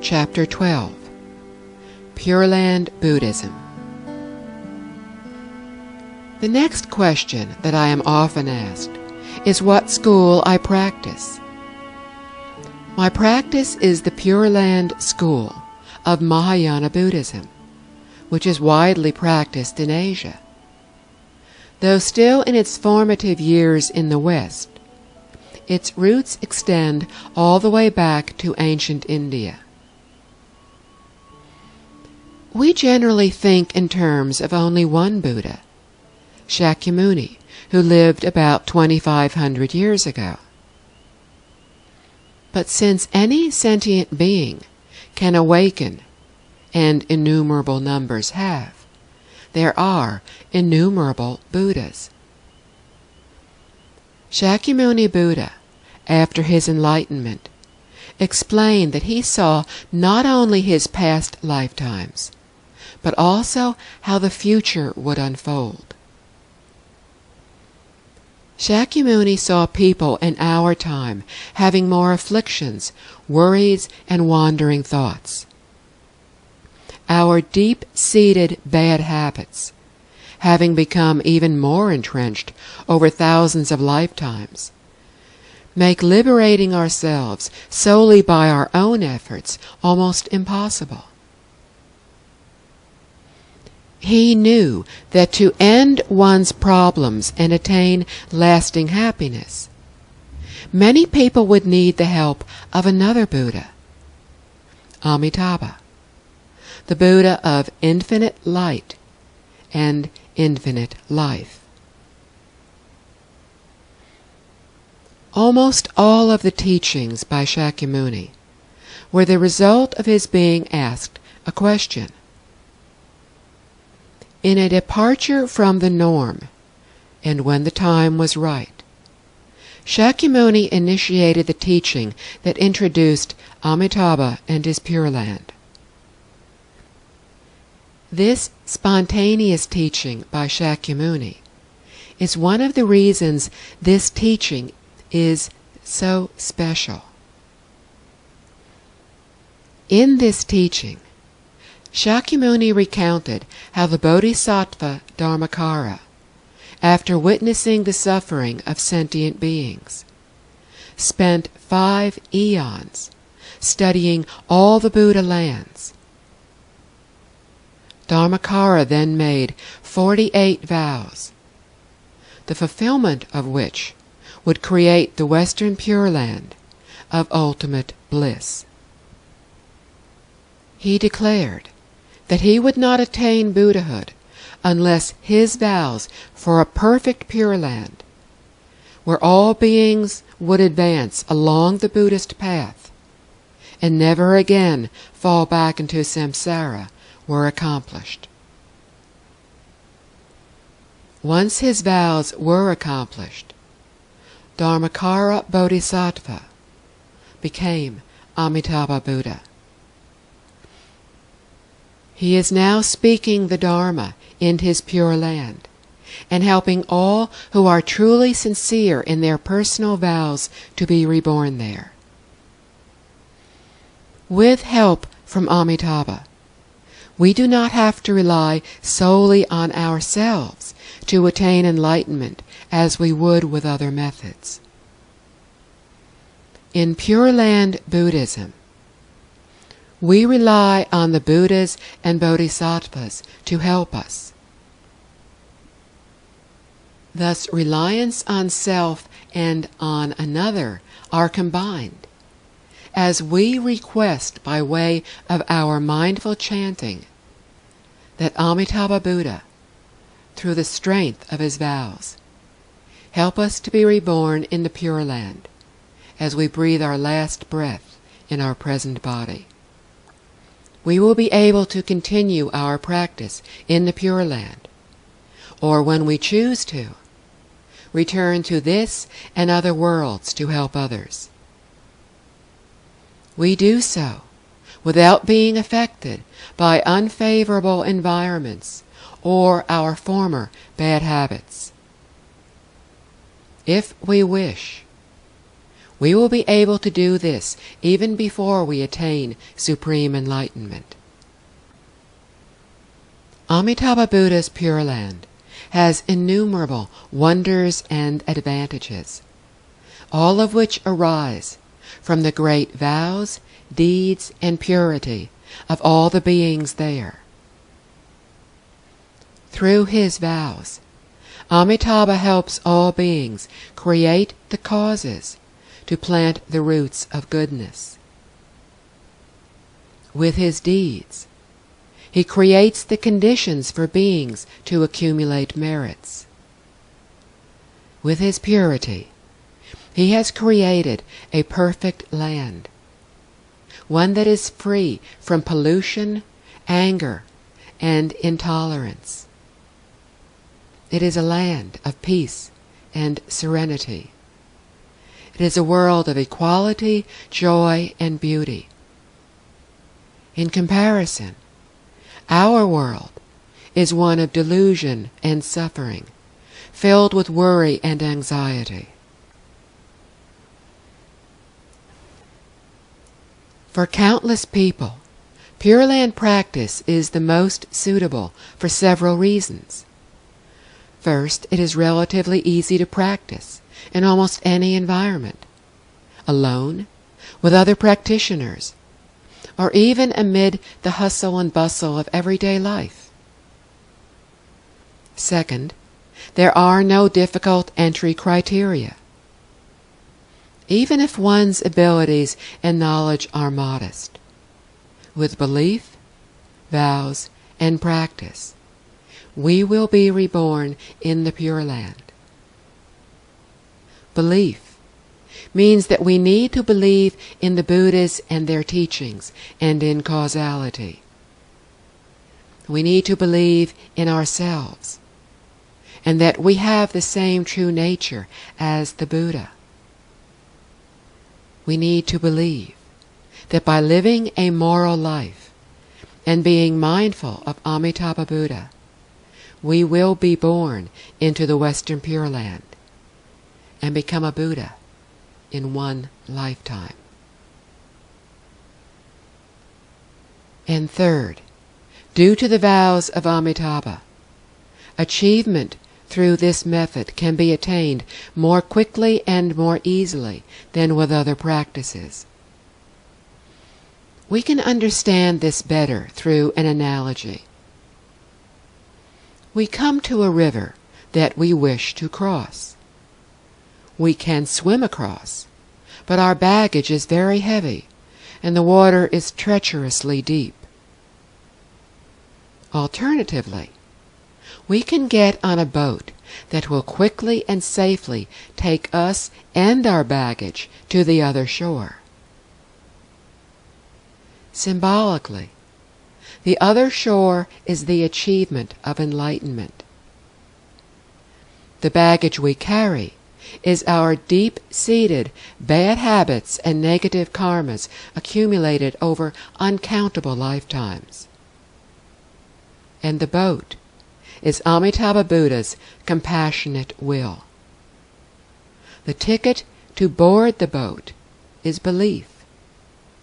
Chapter 12. Pure Land Buddhism. The next question that I am often asked is what school I practice. My practice is the Pure Land school of Mahayana Buddhism, which is widely practiced in Asia. Though still in its formative years in the West, its roots extend all the way back to ancient India. We generally think in terms of only one Buddha, Shakyamuni, who lived about 2,500 years ago. But since any sentient being can awaken, and innumerable numbers have, there are innumerable Buddhas. Shakyamuni Buddha, after his enlightenment, explained that he saw not only his past lifetimes, but also how the future would unfold. Shakyamuni saw people in our time having more afflictions, worries, and wandering thoughts. Our deep-seated bad habits, having become even more entrenched over thousands of lifetimes, make liberating ourselves solely by our own efforts almost impossible. He knew that to end one's problems and attain lasting happiness, many people would need the help of another Buddha, Amitabha, the Buddha of infinite light and infinite life. Almost all of the teachings by Shakyamuni were the result of his being asked a question. In a departure from the norm, and when the time was right, Shakyamuni initiated the teaching that introduced Amitabha and his Pure Land. This spontaneous teaching by Shakyamuni is one of the reasons this teaching is so special. In this teaching, Shakyamuni recounted how the Bodhisattva Dharmakara, after witnessing the suffering of sentient beings, spent 5 eons studying all the Buddha lands. Dharmakara then made 48 vows, the fulfillment of which would create the Western Pure Land of ultimate bliss. He declared that he would not attain Buddhahood unless his vows for a perfect Pure Land, where all beings would advance along the Buddhist path and never again fall back into samsara, were accomplished. Once his vows were accomplished, Dharmakara Bodhisattva became Amitabha Buddha. He is now speaking the Dharma in his Pure Land and helping all who are truly sincere in their personal vows to be reborn there. With help from Amitabha, we do not have to rely solely on ourselves to attain enlightenment as we would with other methods. In Pure Land Buddhism, we rely on the Buddhas and Bodhisattvas to help us. Thus, reliance on self and on another are combined, as we request by way of our mindful chanting that Amitabha Buddha, through the strength of his vows, help us to be reborn in the Pure Land as we breathe our last breath in our present body. We will be able to continue our practice in the Pure Land, or when we choose to, return to this and other worlds to help others. We do so without being affected by unfavorable environments or our former bad habits. If we wish, We will be able to do this even before we attain supreme enlightenment. Amitabha Buddha's Pure Land has innumerable wonders and advantages, all of which arise from the great vows, deeds, and purity of all the beings there. Through his vows, Amitabha helps all beings create the causes to plant the roots of goodness. With his deeds, he creates the conditions for beings to accumulate merits. With his purity, he has created a perfect land, one that is free from pollution, anger, and intolerance. It is a land of peace and serenity. It is a world of equality, joy, and beauty. In comparison, our world is one of delusion and suffering, filled with worry and anxiety. For countless people, Pure Land practice is the most suitable for several reasons. First, it is relatively easy to practice in almost any environment, alone, with other practitioners, or even amid the hustle and bustle of everyday life. Second, there are no difficult entry criteria. Even if one's abilities and knowledge are modest, with belief, vows, and practice, we will be reborn in the Pure Land. Belief means that we need to believe in the Buddhas and their teachings and in causality. We need to believe in ourselves and that we have the same true nature as the Buddha. We need to believe that by living a moral life and being mindful of Amitabha Buddha, we will be born into the Western Pure Land and become a Buddha in one lifetime. And third, due to the vows of Amitabha, achievement through this method can be attained more quickly and more easily than with other practices. We can understand this better through an analogy. We come to a river that we wish to cross. We can swim across, but our baggage is very heavy, and the water is treacherously deep. Alternatively, we can get on a boat that will quickly and safely take us and our baggage to the other shore. Symbolically, the other shore is the achievement of enlightenment. The baggage we carry is our deep-seated bad habits and negative karmas accumulated over uncountable lifetimes. And the boat is Amitabha Buddha's compassionate will. The ticket to board the boat is belief,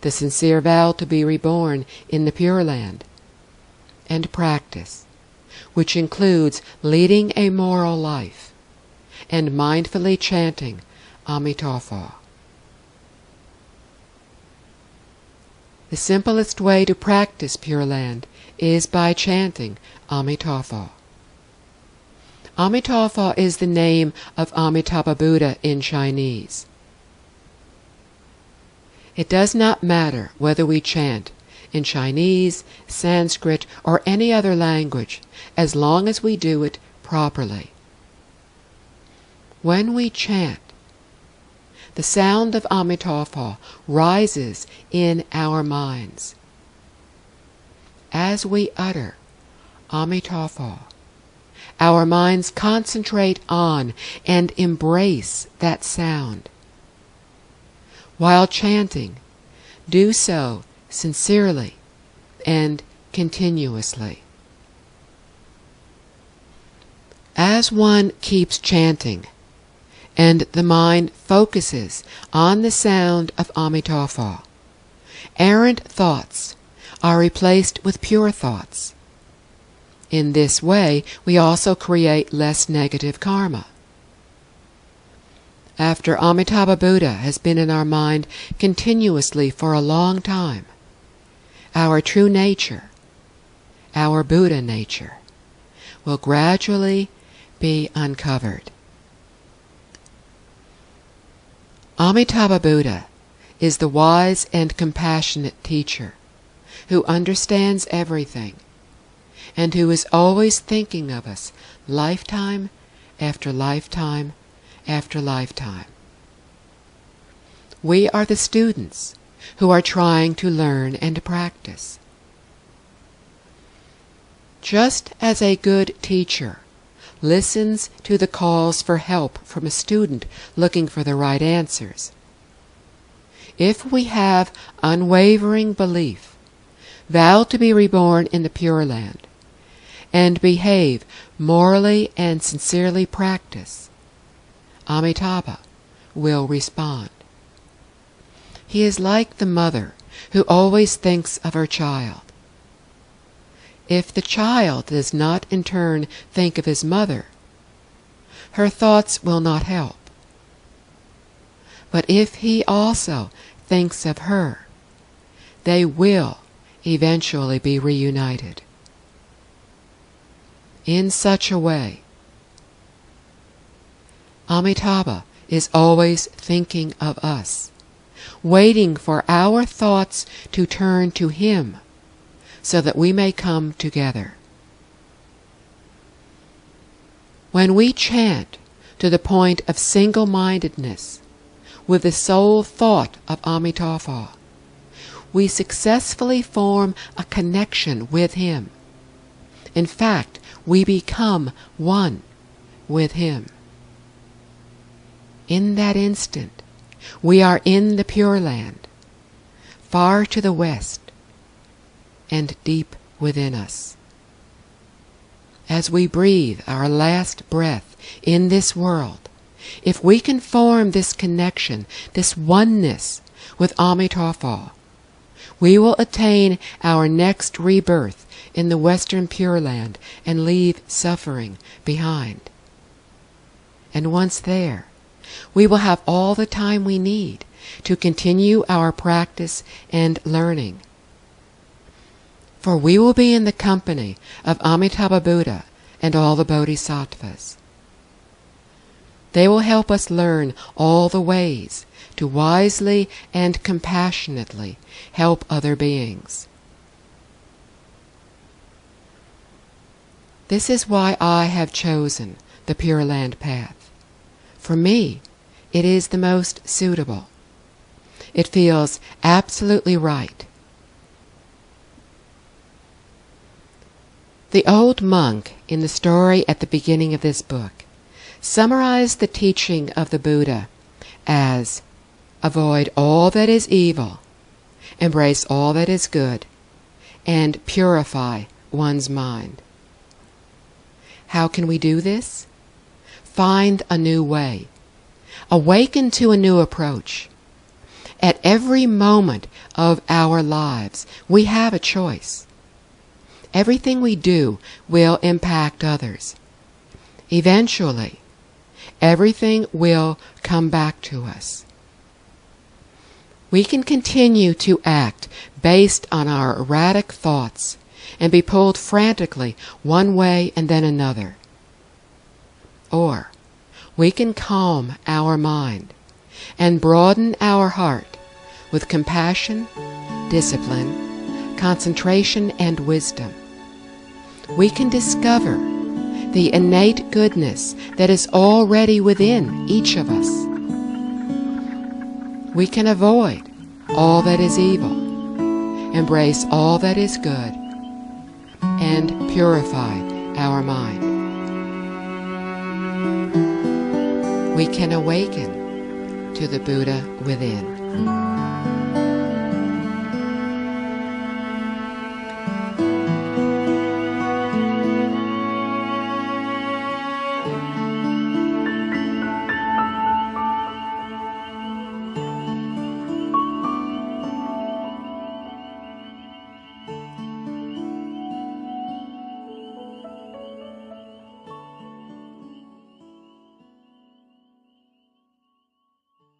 the sincere vow to be reborn in the Pure Land, and practice, which includes leading a moral life and mindfully chanting Amitabha. The simplest way to practice Pure Land is by chanting Amitabha. Amitabha is the name of Amitabha Buddha in Chinese. It does not matter whether we chant in Chinese, Sanskrit, or any other language, as long as we do it properly. When we chant, the sound of Amitabha rises in our minds. As we utter Amitabha, our minds concentrate on and embrace that sound. While chanting, do so sincerely and continuously. As one keeps chanting, and the mind focuses on the sound of Amitabha, errant thoughts are replaced with pure thoughts. In this way, we also create less negative karma. After Amitabha Buddha has been in our mind continuously for a long time, our true nature, our Buddha nature, will gradually be uncovered. Amitabha Buddha is the wise and compassionate teacher who understands everything and who is always thinking of us lifetime after lifetime after lifetime. We are the students who are trying to learn and practice. Just as a good teacher listens to the calls for help from a student looking for the right answers, if we have unwavering belief, vow to be reborn in the Pure Land, and behave morally and sincerely practice, Amitabha will respond. He is like the mother who always thinks of her child. If the child does not in turn think of his mother, her thoughts will not help. But if he also thinks of her, they will eventually be reunited. In such a way, Amitabha is always thinking of us, waiting for our thoughts to turn to him so that we may come together. When we chant to the point of single-mindedness with the sole thought of Amitabha, we successfully form a connection with him. In fact, we become one with him. In that instant, we are in the Pure Land, far to the west, and deep within us. As we breathe our last breath in this world, if we can form this connection, this oneness with Amitabha, we will attain our next rebirth in the Western Pure Land and leave suffering behind. And once there, we will have all the time we need to continue our practice and learning. For we will be in the company of Amitabha Buddha and all the Bodhisattvas. They will help us learn all the ways to wisely and compassionately help other beings. This is why I have chosen the Pure Land path. For me, it is the most suitable. It feels absolutely right. The old monk in the story at the beginning of this book summarized the teaching of the Buddha as avoid all that is evil, embrace all that is good, and purify one's mind. How can we do this? Find a new way. Awaken to a new approach. At every moment of our lives, we have a choice. Everything we do will impact others. Eventually, everything will come back to us. We can continue to act based on our erratic thoughts and be pulled frantically one way and then another. Or we can calm our mind and broaden our heart with compassion, discipline, concentration, and wisdom. We can discover the innate goodness that is already within each of us. We can avoid all that is evil, embrace all that is good, and purify our mind. We can awaken to the Buddha within.